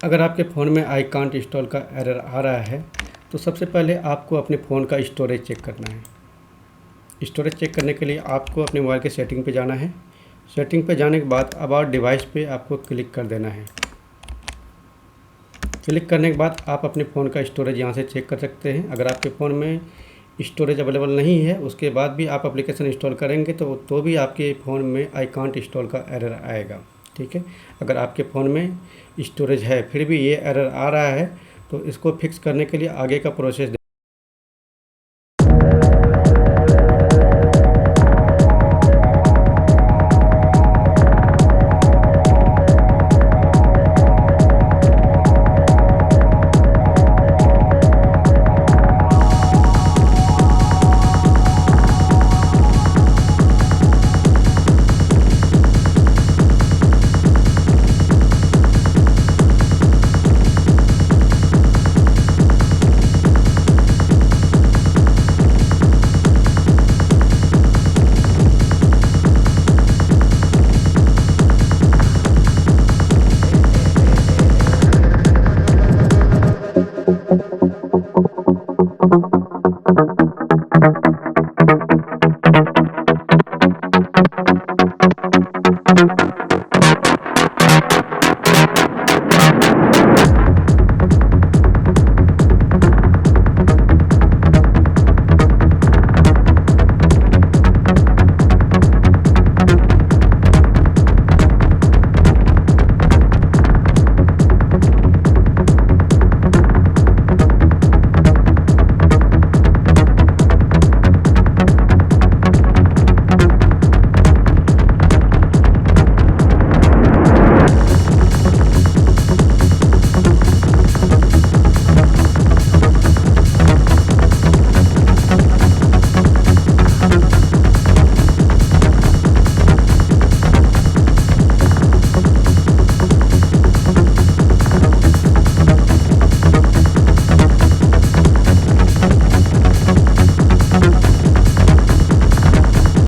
अगर आपके फ़ोन में आई कांट इंस्टॉल का एरर आ रहा है तो सबसे पहले आपको अपने फ़ोन का स्टोरेज चेक करना है। स्टोरेज चेक करने के लिए आपको अपने मोबाइल के सेटिंग पे जाना है। सेटिंग पे जाने के बाद अबाउट डिवाइस पे आपको क्लिक कर देना है। क्लिक करने के बाद आप अपने फ़ोन का स्टोरेज यहाँ से चेक कर सकते हैं। अगर आपके फ़ोन में स्टोरेज अवेलेबल नहीं है, उसके बाद भी आप एप्लीकेशन इंस्टॉल करेंगे तो भी आपके फ़ोन में आई कांट इंस्टॉल का एरर आएगा। ठीक है, अगर आपके फ़ोन में स्टोरेज है फिर भी ये एरर आ रहा है तो इसको फिक्स करने के लिए आगे का प्रोसेस